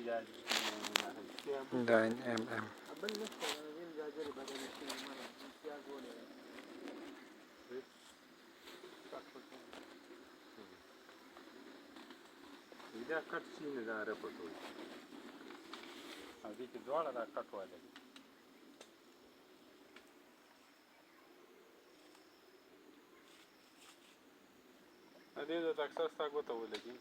دا ام بل نشته زم جاجرې بدلې شوي مانا امتیاز ولري دا کټ شي نه دا رپټ وي او دې کې دواړه دا کټ والا دي دې د اکثر ستا ګوته ولګي